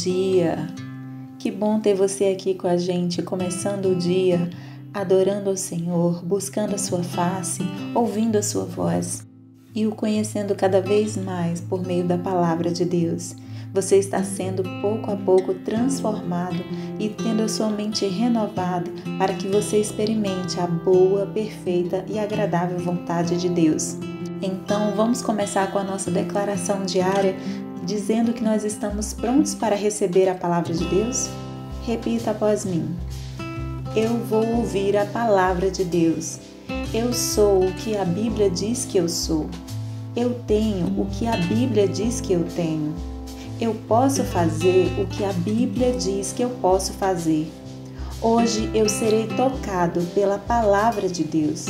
dia! Que bom ter você aqui com a gente, começando o dia, adorando ao Senhor, buscando a sua face, ouvindo a sua voz e o conhecendo cada vez mais por meio da palavra de Deus. Você está sendo pouco a pouco transformado e tendo a sua mente renovada para que você experimente a boa, perfeita e agradável vontade de Deus. Então, vamos começar com a nossa declaração diária, dizendo que nós estamos prontos para receber a palavra de Deus? Repita após mim. Eu vou ouvir a palavra de Deus. Eu sou o que a Bíblia diz que eu sou. Eu tenho o que a Bíblia diz que eu tenho. Eu posso fazer o que a Bíblia diz que eu posso fazer. Hoje eu serei tocado pela palavra de Deus.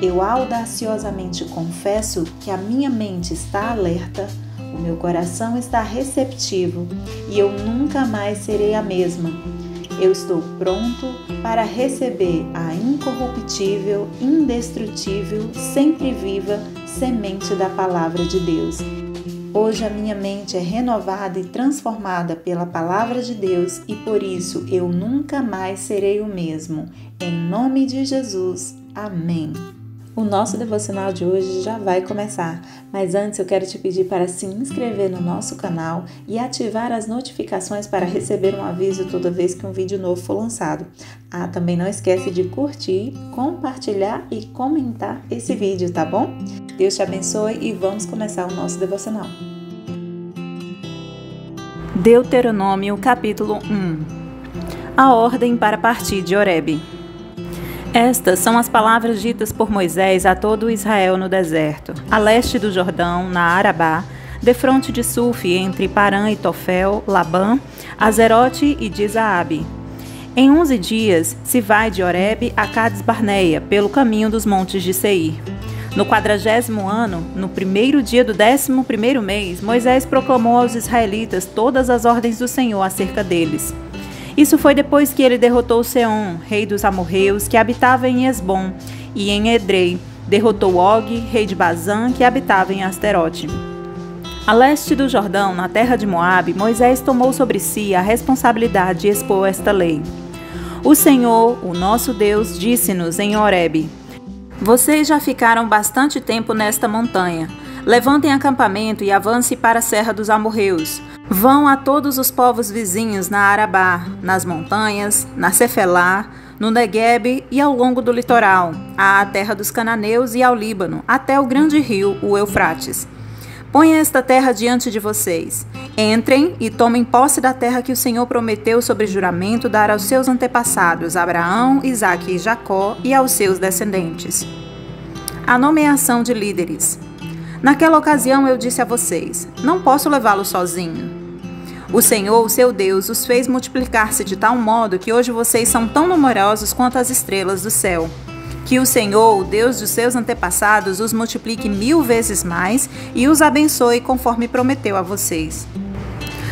Eu audaciosamente confesso que a minha mente está alerta, o meu coração está receptivo e eu nunca mais serei a mesma. Eu estou pronto para receber a incorruptível, indestrutível, sempre viva semente da palavra de Deus. Hoje a minha mente é renovada e transformada pela palavra de Deus e por isso eu nunca mais serei o mesmo. Em nome de Jesus. Amém. O nosso devocional de hoje já vai começar, mas antes eu quero te pedir para se inscrever no nosso canal e ativar as notificações para receber um aviso toda vez que um vídeo novo for lançado. Também não esquece de curtir, compartilhar e comentar esse vídeo, tá bom? Deus te abençoe e vamos começar o nosso devocional. Deuteronômio capítulo 1. A ordem para partir de Horebe. Estas são as palavras ditas por Moisés a todo Israel no deserto, a leste do Jordão, na Arabá, defronte de Sufi, entre Parã e Tofel, Labã, Azerote e Dizaabe. Em 11 dias se vai de Horebe a Cades Barneia, pelo caminho dos montes de Seir. No 40º ano, no primeiro dia do 11º mês, Moisés proclamou aos israelitas todas as ordens do Senhor acerca deles. Isso foi depois que ele derrotou Seom, rei dos amorreus, que habitava em Esbom, e em Edrei. Derrotou Og, rei de Bazã, que habitava em Asterote. A leste do Jordão, na terra de Moabe, Moisés tomou sobre si a responsabilidade de expor esta lei. O Senhor, o nosso Deus, disse-nos em Horebe: Vocês já ficaram bastante tempo nesta montanha. Levantem acampamento e avance para a serra dos amorreus. Vão a todos os povos vizinhos na Arabá, nas montanhas, na Cefelá, no Neguebe e ao longo do litoral, à terra dos cananeus e ao Líbano, até o grande rio, o Eufrates. Ponha esta terra diante de vocês. Entrem e tomem posse da terra que o Senhor prometeu sob juramento dar aos seus antepassados, Abraão, Isaque e Jacó, e aos seus descendentes. A nomeação de líderes. Naquela ocasião eu disse a vocês: não posso levá-lo sozinho. O Senhor, o seu Deus, os fez multiplicar-se de tal modo que hoje vocês são tão numerosos quanto as estrelas do céu. Que o Senhor, o Deus dos seus antepassados, os multiplique 1000 vezes mais e os abençoe conforme prometeu a vocês.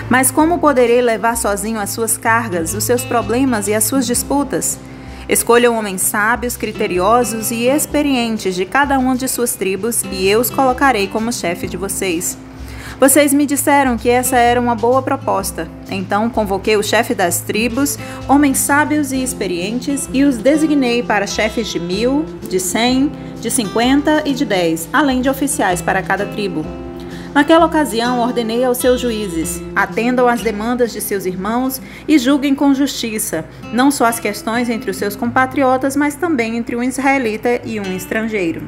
Mas como poderei levar sozinho as suas cargas, os seus problemas e as suas disputas? Escolham homens sábios, criteriosos e experientes de cada uma de suas tribos e eu os colocarei como chefe de vocês. Vocês me disseram que essa era uma boa proposta. Então convoquei o chefe das tribos, homens sábios e experientes, e os designei para chefes de 1000, de 100, de 50 e de 10, além de oficiais para cada tribo. Naquela ocasião, ordenei aos seus juízes: atendam às demandas de seus irmãos e julguem com justiça, não só as questões entre os seus compatriotas, mas também entre um israelita e um estrangeiro.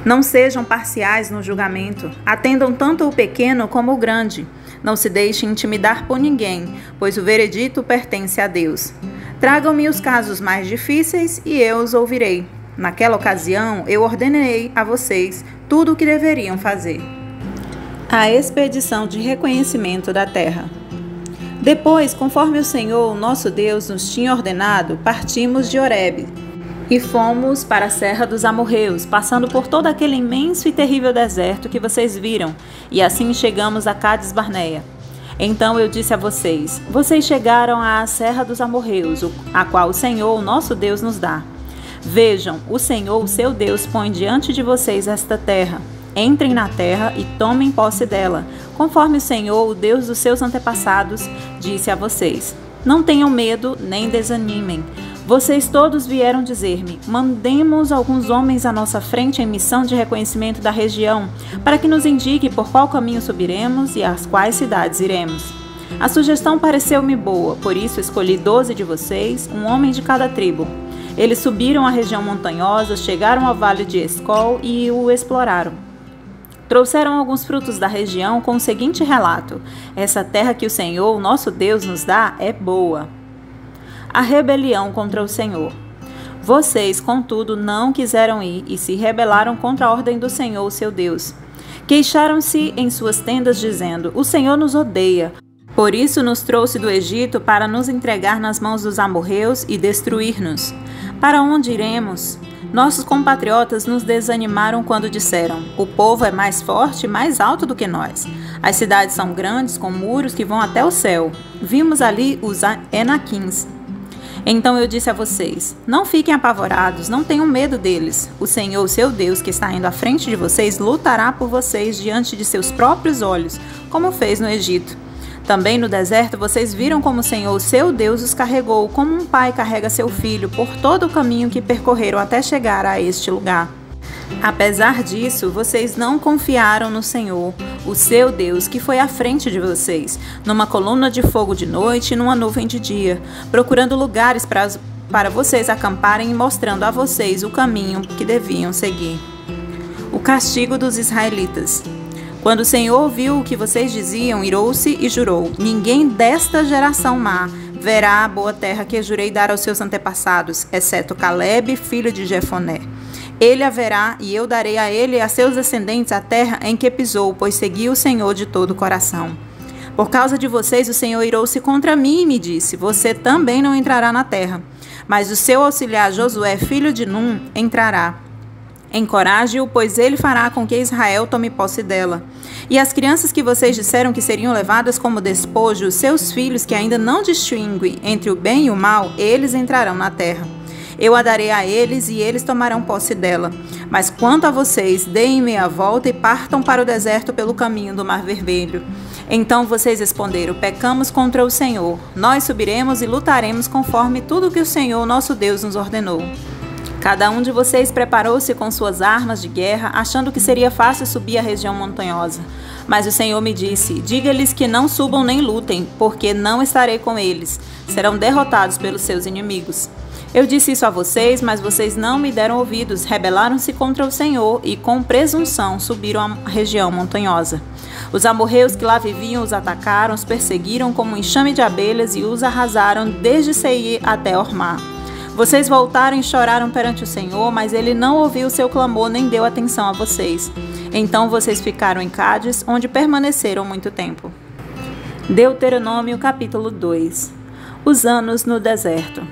Não sejam parciais no julgamento, atendam tanto o pequeno como o grande. Não se deixem intimidar por ninguém, pois o veredito pertence a Deus. Tragam-me os casos mais difíceis e eu os ouvirei. Naquela ocasião, eu ordenei a vocês tudo o que deveriam fazer. A expedição de reconhecimento da terra. Depois, conforme o Senhor, nosso Deus, nos tinha ordenado, partimos de Horebe e fomos para a serra dos amorreus, passando por todo aquele imenso e terrível deserto que vocês viram, e assim chegamos a Cades Barneia. Então eu disse a vocês: vocês chegaram à serra dos amorreus, a qual o Senhor, nosso Deus, nos dá. Vejam, o Senhor, o seu Deus, põe diante de vocês esta terra. Entrem na terra e tomem posse dela, conforme o Senhor, o Deus dos seus antepassados, disse a vocês. Não tenham medo, nem desanimem. Vocês todos vieram dizer-me: mandemos alguns homens à nossa frente em missão de reconhecimento da região, para que nos indique por qual caminho subiremos e às quais cidades iremos. A sugestão pareceu-me boa, por isso escolhi 12 de vocês, um homem de cada tribo. Eles subiram a região montanhosa, chegaram ao vale de Escol e o exploraram. Trouxeram alguns frutos da região com o seguinte relato: essa terra que o Senhor, nosso Deus, nos dá é boa. A rebelião contra o Senhor. Vocês, contudo, não quiseram ir e se rebelaram contra a ordem do Senhor, seu Deus. Queixaram-se em suas tendas, dizendo: o Senhor nos odeia. Por isso nos trouxe do Egito para nos entregar nas mãos dos amorreus e destruir-nos. Para onde iremos? Nossos compatriotas nos desanimaram quando disseram: o povo é mais forte e mais alto do que nós. As cidades são grandes, com muros que vão até o céu. Vimos ali os Enaquins. Então eu disse a vocês: não fiquem apavorados, não tenham medo deles. O Senhor, seu Deus, que está indo à frente de vocês, lutará por vocês diante de seus próprios olhos, como fez no Egito. Também no deserto vocês viram como o Senhor, seu Deus, os carregou, como um pai carrega seu filho, por todo o caminho que percorreram até chegar a este lugar. Apesar disso, vocês não confiaram no Senhor, o seu Deus, que foi à frente de vocês, numa coluna de fogo de noite e numa nuvem de dia, procurando lugares para vocês acamparem e mostrando a vocês o caminho que deviam seguir. O castigo dos israelitas. Quando o Senhor ouviu o que vocês diziam, irou-se e jurou: ninguém desta geração má verá a boa terra que eu jurei dar aos seus antepassados, exceto Calebe, filho de Jefoné. Ele a verá, e eu darei a ele e a seus descendentes a terra em que pisou, pois seguiu o Senhor de todo o coração. Por causa de vocês, o Senhor irou-se contra mim e me disse: você também não entrará na terra, mas o seu auxiliar Josué, filho de Num, entrará. Encoraje-o, pois ele fará com que Israel tome posse dela. E as crianças que vocês disseram que seriam levadas como despojo, os seus filhos que ainda não distinguem entre o bem e o mal, eles entrarão na terra. Eu a darei a eles e eles tomarão posse dela. Mas quanto a vocês, deem meia volta e partam para o deserto pelo caminho do Mar Vermelho. Então vocês responderam: pecamos contra o Senhor. Nós subiremos e lutaremos conforme tudo que o Senhor, nosso Deus, nos ordenou. Cada um de vocês preparou-se com suas armas de guerra, achando que seria fácil subir a região montanhosa. Mas o Senhor me disse: diga-lhes que não subam nem lutem, porque não estarei com eles. Serão derrotados pelos seus inimigos. Eu disse isso a vocês, mas vocês não me deram ouvidos, rebelaram-se contra o Senhor e, com presunção, subiram a região montanhosa. Os amorreus que lá viviam os atacaram, os perseguiram como um enxame de abelhas e os arrasaram desde Seir até Ormá. Vocês voltaram e choraram perante o Senhor, mas ele não ouviu o seu clamor nem deu atenção a vocês. Então vocês ficaram em Cádiz, onde permaneceram muito tempo. Deuteronômio capítulo 2. Os anos no deserto.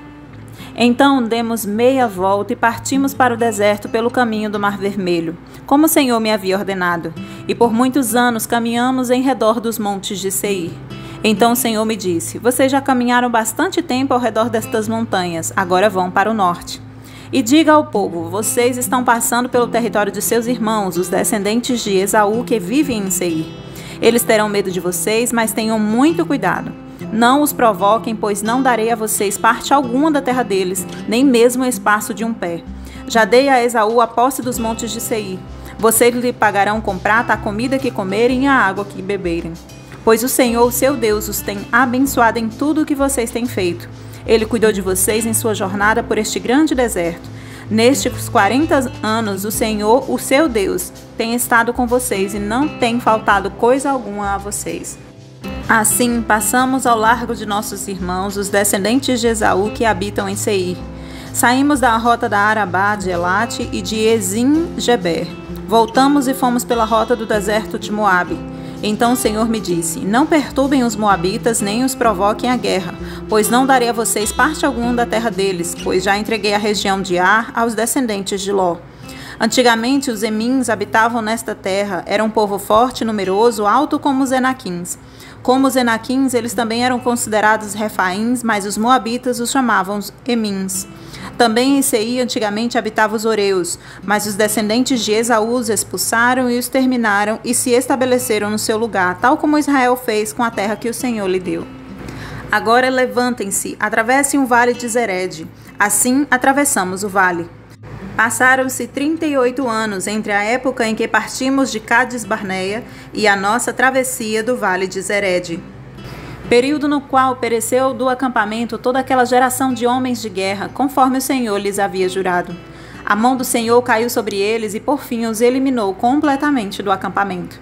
Então demos meia volta e partimos para o deserto pelo caminho do Mar Vermelho, como o Senhor me havia ordenado, e por muitos anos caminhamos em redor dos montes de Seir. Então o Senhor me disse: vocês já caminharam bastante tempo ao redor destas montanhas, agora vão para o norte. E diga ao povo: vocês estão passando pelo território de seus irmãos, os descendentes de Esaú, que vivem em Seir. Eles terão medo de vocês, mas tenham muito cuidado. Não os provoquem, pois não darei a vocês parte alguma da terra deles, nem mesmo o espaço de um pé. Já dei a Esaú a posse dos montes de Seir. Vocês lhe pagarão com prata a comida que comerem e a água que beberem. Pois o Senhor, seu Deus, os tem abençoado em tudo o que vocês têm feito. Ele cuidou de vocês em sua jornada por este grande deserto. Nestes 40 anos, o Senhor, o seu Deus, tem estado com vocês e não tem faltado coisa alguma a vocês. Assim, passamos ao largo de nossos irmãos, os descendentes de Esaú que habitam em Seir. Saímos da rota da Arabá, de Elate e de Ezim-Geber. Voltamos e fomos pela rota do deserto de Moabe. Então o Senhor me disse: não perturbem os moabitas nem os provoquem a guerra, pois não darei a vocês parte alguma da terra deles, pois já entreguei a região de Ar aos descendentes de Ló. Antigamente os Emins habitavam nesta terra, era um povo forte, numeroso, alto como os Enaquins. Como os Enaquins, eles também eram considerados Refaíns, mas os moabitas os chamavam Emins. Também em Seir antigamente habitavam os Oreus, mas os descendentes de Esaú os expulsaram e os terminaram e se estabeleceram no seu lugar, tal como Israel fez com a terra que o Senhor lhe deu. Agora levantem-se, atravessem o vale de Zered. Assim atravessamos o vale. Passaram-se 38 anos entre a época em que partimos de Cades-Barneia e a nossa travessia do vale de Zered. Período no qual pereceu do acampamento toda aquela geração de homens de guerra, conforme o Senhor lhes havia jurado. A mão do Senhor caiu sobre eles e por fim os eliminou completamente do acampamento.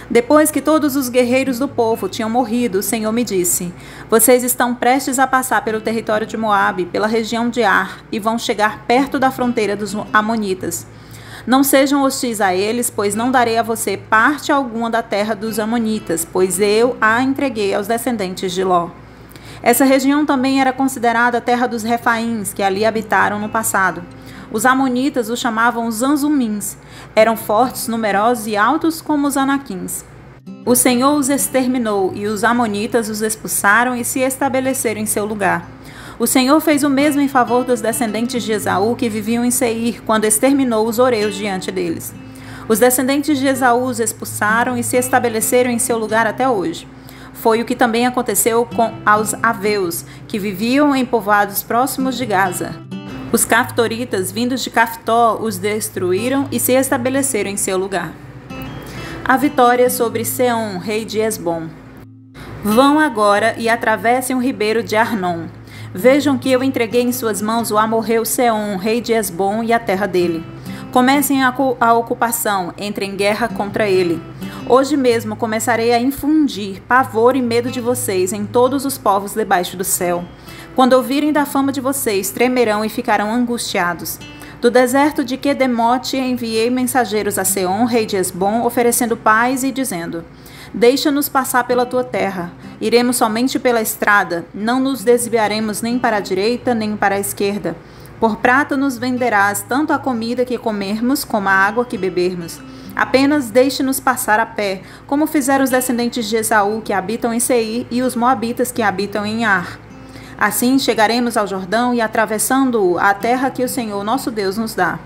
Depois que todos os guerreiros do povo tinham morrido, o Senhor me disse: vocês estão prestes a passar pelo território de Moabe, pela região de Ar, e vão chegar perto da fronteira dos Amonitas. Não sejam hostis a eles, pois não darei a você parte alguma da terra dos Amonitas, pois eu a entreguei aos descendentes de Ló. Essa região também era considerada a terra dos Refaíns, que ali habitaram no passado. Os Amonitas os chamavam os Anzumins. Eram fortes, numerosos e altos como os Anaquins. O Senhor os exterminou, e os Amonitas os expulsaram e se estabeleceram em seu lugar. O Senhor fez o mesmo em favor dos descendentes de Esaú que viviam em Seir, quando exterminou os Oreus diante deles. Os descendentes de Esaú os expulsaram e se estabeleceram em seu lugar até hoje. Foi o que também aconteceu aos Aveus, que viviam em povoados próximos de Gaza. Os Caftoritas, vindos de Caftó, os destruíram e se estabeleceram em seu lugar. A vitória sobre Seom, rei de Hesbom. Vão agora e atravessem o ribeiro de Arnon. Vejam que eu entreguei em suas mãos o amorreu Seom, rei de Hesbom, e a terra dele. Comecem a ocupação, entrem em guerra contra ele. Hoje mesmo começarei a infundir pavor e medo de vocês em todos os povos debaixo do céu. Quando ouvirem da fama de vocês, tremerão e ficarão angustiados. Do deserto de Quedemote enviei mensageiros a Seom, rei de Hesbom, oferecendo paz e dizendo: deixa-nos passar pela tua terra. Iremos somente pela estrada, não nos desviaremos nem para a direita, nem para a esquerda. Por prata nos venderás tanto a comida que comermos, como a água que bebermos. Apenas deixe-nos passar a pé, como fizeram os descendentes de Esaú, que habitam em Seir, e os moabitas que habitam em Ar. Assim chegaremos ao Jordão e, atravessando-o, a terra que o Senhor nosso Deus nos dá.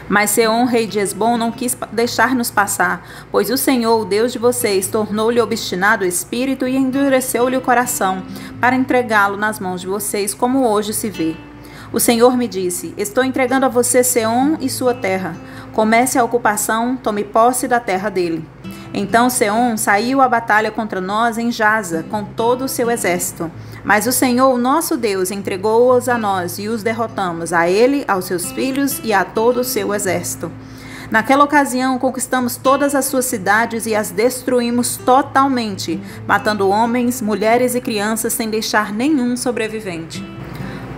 Mas Seom, rei de Hesbom, não quis deixar-nos passar, pois o Senhor, o Deus de vocês, tornou-lhe obstinado o espírito e endureceu-lhe o coração, para entregá-lo nas mãos de vocês, como hoje se vê. O Senhor me disse: estou entregando a você Seom e sua terra. Comece a ocupação, tome posse da terra dele. Então Seom saiu à batalha contra nós em Jaza, com todo o seu exército. Mas o Senhor, nosso Deus, entregou-os a nós e os derrotamos, a ele, aos seus filhos e a todo o seu exército. Naquela ocasião, conquistamos todas as suas cidades e as destruímos totalmente, matando homens, mulheres e crianças sem deixar nenhum sobrevivente.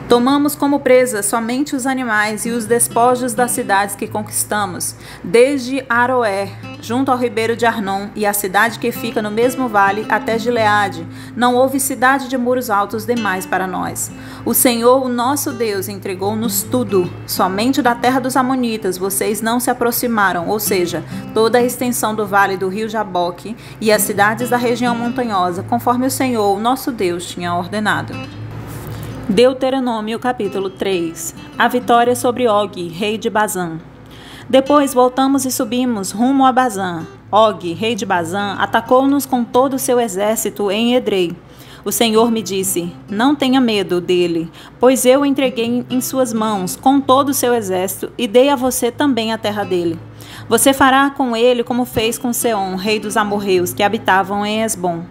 Tomamos como presa somente os animais e os despojos das cidades que conquistamos, desde Aroer, junto ao ribeiro de Arnon, e a cidade que fica no mesmo vale, até Gileade. Não houve cidade de muros altos demais para nós. O Senhor, o nosso Deus, entregou-nos tudo. Somente da terra dos Amonitas vocês não se aproximaram, ou seja, toda a extensão do vale do rio Jaboque e as cidades da região montanhosa, conforme o Senhor, o nosso Deus, tinha ordenado. Deuteronômio capítulo 3. A vitória sobre Og, rei de Bazã. Depois voltamos e subimos rumo a Bazã. Og, rei de Bazã, atacou-nos com todo o seu exército em Edrei. O Senhor me disse: não tenha medo dele, pois eu o entreguei em suas mãos com todo o seu exército e dei a você também a terra dele. Você fará com ele como fez com Seom, rei dos amorreus, que habitavam em Hesbom.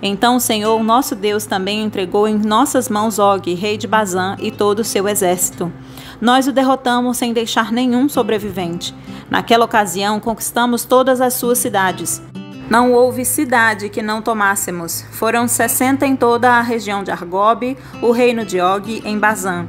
Então o Senhor, nosso Deus, também entregou em nossas mãos Og, rei de Bazã, e todo o seu exército. Nós o derrotamos sem deixar nenhum sobrevivente. Naquela ocasião, conquistamos todas as suas cidades. Não houve cidade que não tomássemos. Foram 60 em toda a região de Argobe, o reino de Og, em Bazã.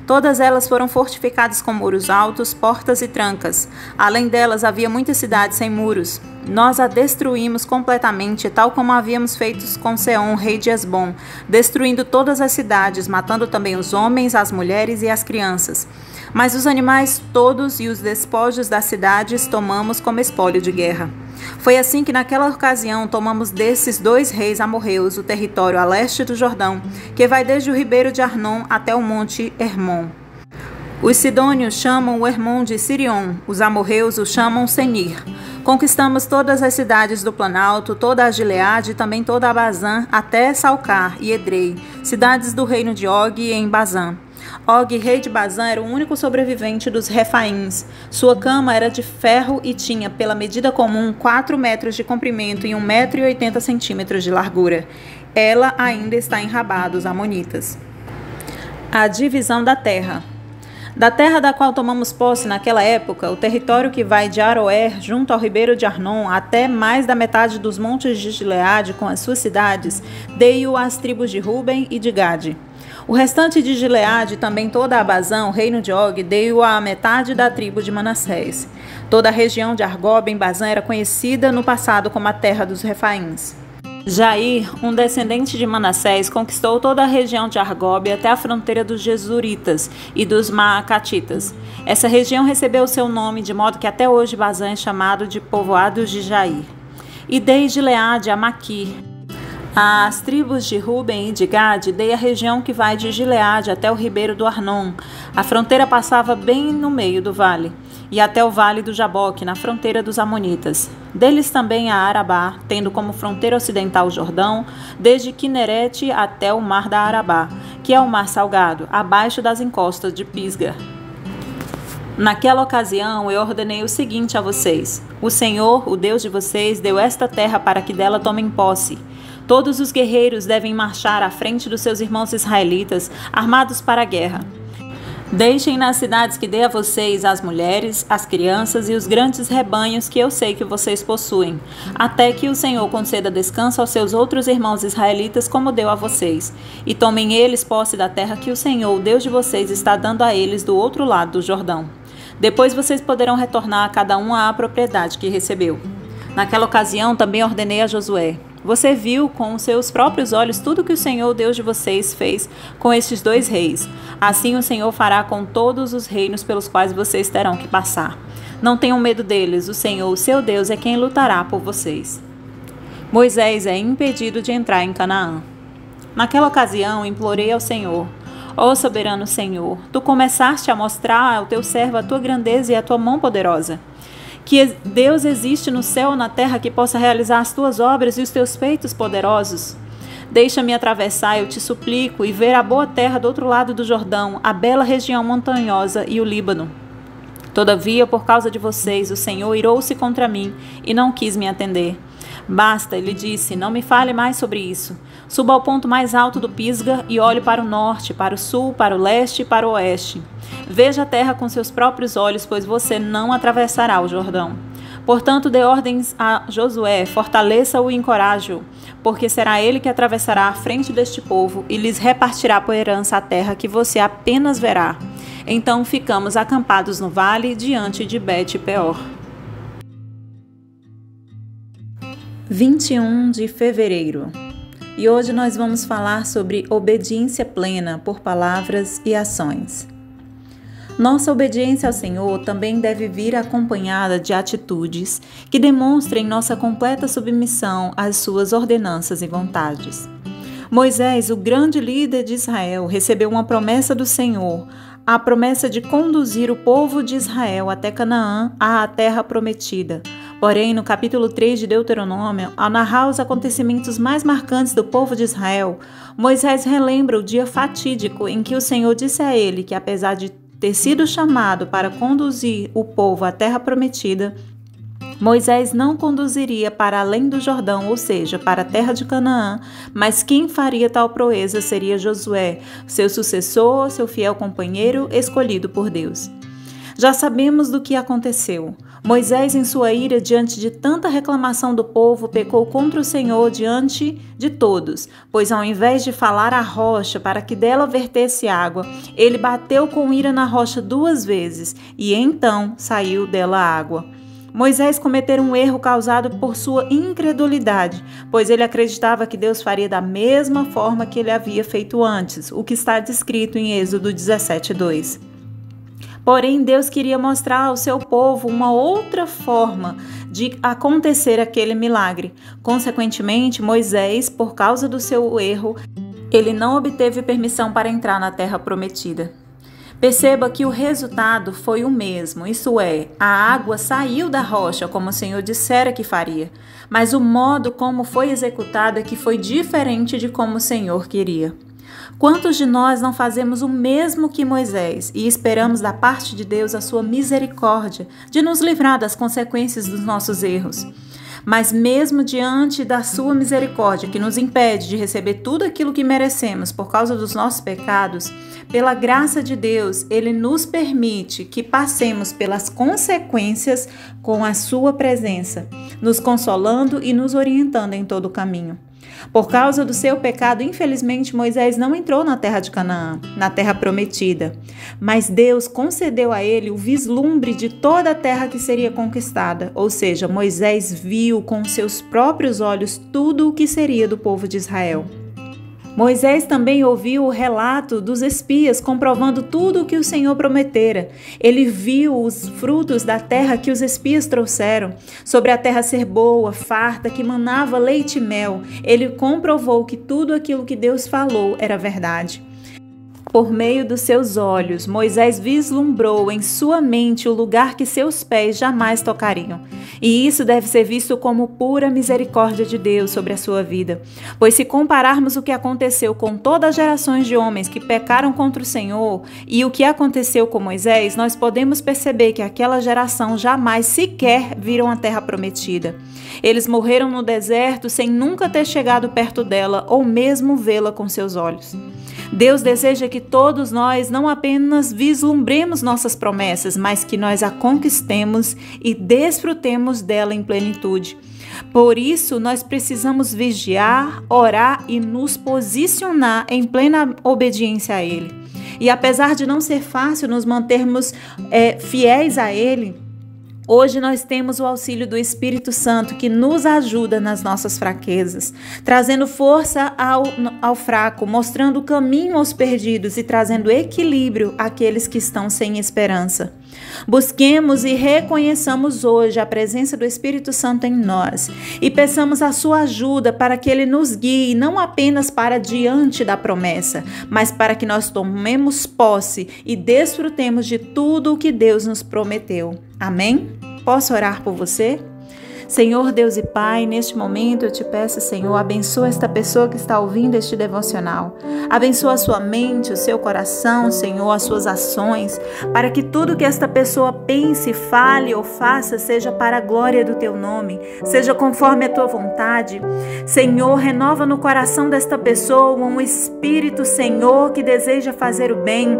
Todas elas foram fortificadas com muros altos, portas e trancas. Além delas, havia muitas cidades sem muros. Nós a destruímos completamente, tal como havíamos feito com Seom, rei de Hesbom, destruindo todas as cidades, matando também os homens, as mulheres e as crianças. Mas os animais todos e os despojos das cidades tomamos como espólio de guerra. Foi assim que naquela ocasião tomamos desses dois reis amorreus o território a leste do Jordão, que vai desde o ribeiro de Arnon até o monte Hermon. Os sidônios chamam o Hermon de Sirion, os amorreus o chamam Senir. Conquistamos todas as cidades do Planalto, toda a Gileade e também toda a Bazã, até Salcar e Edrei, cidades do reino de Og em Bazã. Og, rei de Bazã, era o único sobrevivente dos Refaíns. Sua cama era de ferro e tinha, pela medida comum, 4 metros de comprimento e 1,80 m de largura. Ela ainda está em Rabá dos Amonitas. A divisão da terra. Da terra da qual tomamos posse naquela época, o território que vai de Aroer, junto ao ribeiro de Arnon, até mais da metade dos montes de Gileade com as suas cidades, dei-o às tribos de Ruben e de Gade. O restante de Gileade, também toda a Bazã, o reino de Og, deu à metade da tribo de Manassés. Toda a região de Argob em Bazã era conhecida no passado como a terra dos Refaíns. Jair, um descendente de Manassés, conquistou toda a região de Argob até a fronteira dos Gesuritas e dos Maacatitas. Essa região recebeu seu nome, de modo que até hoje Bazã é chamado de povoados de Jair. E dei Gileade a Maquir. Às tribos de Ruben e de Gade dei a região que vai de Gileade até o ribeiro do Arnon. A fronteira passava bem no meio do vale, e até o vale do Jaboque, na fronteira dos Amonitas. Deles também a Arabá, tendo como fronteira ocidental o Jordão, desde Quinerete até o mar da Arabá, que é o mar salgado, abaixo das encostas de Pisga. Naquela ocasião eu ordenei o seguinte a vocês: o Senhor, o Deus de vocês, deu esta terra para que dela tomem posse. Todos os guerreiros devem marchar à frente dos seus irmãos israelitas, armados para a guerra. Deixem nas cidades que dei a vocês as mulheres, as crianças e os grandes rebanhos que eu sei que vocês possuem, até que o Senhor conceda descanso aos seus outros irmãos israelitas como deu a vocês, e tomem eles posse da terra que o Senhor, o Deus de vocês, está dando a eles do outro lado do Jordão. Depois vocês poderão retornar a cada um à propriedade que recebeu. Naquela ocasião também ordenei a Josué: você viu com os seus próprios olhos tudo que o Senhor, Deus de vocês, fez com estes 2 reis. Assim o Senhor fará com todos os reinos pelos quais vocês terão que passar. Não tenham medo deles, o Senhor, o seu Deus, é quem lutará por vocês. Moisés é impedido de entrar em Canaã. Naquela ocasião implorei ao Senhor: ó soberano Senhor, tu começaste a mostrar ao teu servo a tua grandeza e a tua mão poderosa. Que Deus existe no céu ou na terra que possa realizar as tuas obras e os teus feitos poderosos. Deixa-me atravessar, eu te suplico, e ver a boa terra do outro lado do Jordão, a bela região montanhosa e o Líbano. Todavia, por causa de vocês, o Senhor irou-se contra mim e não quis me atender. Basta, ele disse, não me fale mais sobre isso. Suba ao ponto mais alto do Pisga e olhe para o norte, para o sul, para o leste e para o oeste. Veja a terra com seus próprios olhos, pois você não atravessará o Jordão. Portanto, dê ordens a Josué, fortaleça-o e encoraje-o, porque será ele que atravessará a frente deste povo e lhes repartirá por herança a terra que você apenas verá. Então ficamos acampados no vale, diante de Bet-peor. 21 de fevereiro. E hoje nós vamos falar sobre obediência plena por palavras e ações. Nossa obediência ao Senhor também deve vir acompanhada de atitudes que demonstrem nossa completa submissão às suas ordenanças e vontades. Moisés, o grande líder de Israel, recebeu uma promessa do Senhor, a promessa de conduzir o povo de Israel até Canaã, à terra prometida. Porém, no capítulo 3 de Deuteronômio, ao narrar os acontecimentos mais marcantes do povo de Israel, Moisés relembra o dia fatídico em que o Senhor disse a ele que, apesar de ter sido chamado para conduzir o povo à terra prometida, Moisés não conduziria para além do Jordão, ou seja, para a terra de Canaã, mas quem faria tal proeza seria Josué, seu sucessor, seu fiel companheiro, escolhido por Deus. Já sabemos do que aconteceu. Moisés, em sua ira diante de tanta reclamação do povo, pecou contra o Senhor diante de todos, pois ao invés de falar à rocha para que dela vertesse água, ele bateu com ira na rocha 2 vezes e então saiu dela água. Moisés cometeu um erro causado por sua incredulidade, pois ele acreditava que Deus faria da mesma forma que ele havia feito antes, o que está descrito em Êxodo 17:2. Porém, Deus queria mostrar ao seu povo uma outra forma de acontecer aquele milagre. Consequentemente, Moisés, por causa do seu erro, ele não obteve permissão para entrar na terra prometida. Perceba que o resultado foi o mesmo, isso é, a água saiu da rocha como o Senhor dissera que faria, mas o modo como foi executada que foi diferente de como o Senhor queria. Quantos de nós não fazemos o mesmo que Moisés e esperamos da parte de Deus a sua misericórdia de nos livrar das consequências dos nossos erros? Mas mesmo diante da sua misericórdia, que nos impede de receber tudo aquilo que merecemos por causa dos nossos pecados, pela graça de Deus, Ele nos permite que passemos pelas consequências com a sua presença, nos consolando e nos orientando em todo o caminho. Por causa do seu pecado, infelizmente, Moisés não entrou na terra de Canaã, na terra prometida. Mas Deus concedeu a ele o vislumbre de toda a terra que seria conquistada. Ou seja, Moisés viu com seus próprios olhos tudo o que seria do povo de Israel. Moisés também ouviu o relato dos espias comprovando tudo o que o Senhor prometera. Ele viu os frutos da terra que os espias trouxeram, sobre a terra ser boa, farta, que manava leite e mel. Ele comprovou que tudo aquilo que Deus falou era verdade. Por meio dos seus olhos, Moisés vislumbrou em sua mente o lugar que seus pés jamais tocariam. E isso deve ser visto como pura misericórdia de Deus sobre a sua vida. Pois se compararmos o que aconteceu com todas as gerações de homens que pecaram contra o Senhor e o que aconteceu com Moisés, nós podemos perceber que aquela geração jamais sequer viram a terra prometida. Eles morreram no deserto sem nunca ter chegado perto dela ou mesmo vê-la com seus olhos. Deus deseja que todos nós não apenas vislumbremos nossas promessas, mas que nós a conquistemos e desfrutemos dela em plenitude. Por isso, nós precisamos vigiar, orar e nos posicionar em plena obediência a Ele. E apesar de não ser fácil nos mantermos fiéis a Ele, hoje nós temos o auxílio do Espírito Santo que nos ajuda nas nossas fraquezas, trazendo força ao fraco, mostrando o caminho aos perdidos e trazendo equilíbrio àqueles que estão sem esperança. Busquemos e reconheçamos hoje a presença do Espírito Santo em nós e peçamos a sua ajuda para que Ele nos guie, não apenas para diante da promessa, mas para que nós tomemos posse e desfrutemos de tudo o que Deus nos prometeu. Amém? Posso orar por você? Senhor Deus e Pai, neste momento eu te peço, Senhor, abençoa esta pessoa que está ouvindo este devocional. Abençoa a sua mente, o seu coração, Senhor, as suas ações, para que tudo que esta pessoa pense, fale ou faça seja para a glória do teu nome, seja conforme a tua vontade. Senhor, renova no coração desta pessoa um espírito, Senhor, que deseja fazer o bem.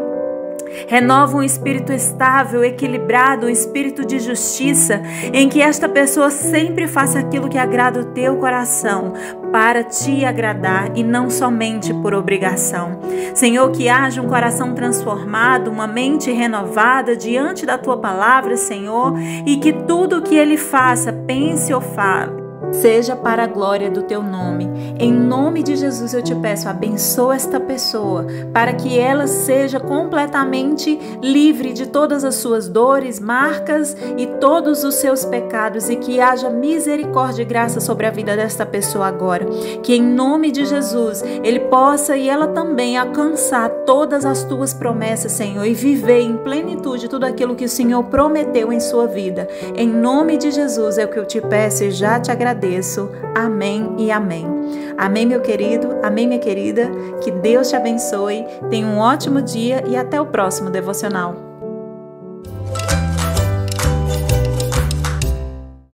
Renova um espírito estável, equilibrado, um espírito de justiça, em que esta pessoa sempre faça aquilo que agrada o teu coração, para te agradar e não somente por obrigação. Senhor, que haja um coração transformado, uma mente renovada diante da tua palavra, Senhor, e que tudo o que ele faça, pense ou fale, seja para a glória do teu nome. Em nome de Jesus eu te peço, abençoa esta pessoa, para que ela seja completamente livre de todas as suas dores, marcas e todos os seus pecados, e que haja misericórdia e graça sobre a vida desta pessoa agora. Que em nome de Jesus ele possa e ela também alcançar todas as tuas promessas, Senhor, e viver em plenitude tudo aquilo que o Senhor prometeu em sua vida. Em nome de Jesus é o que eu te peço e já te agradeço. Amém e amém. Amém, meu querido, amém, minha querida. Que Deus te abençoe. Tenha um ótimo dia e até o próximo devocional.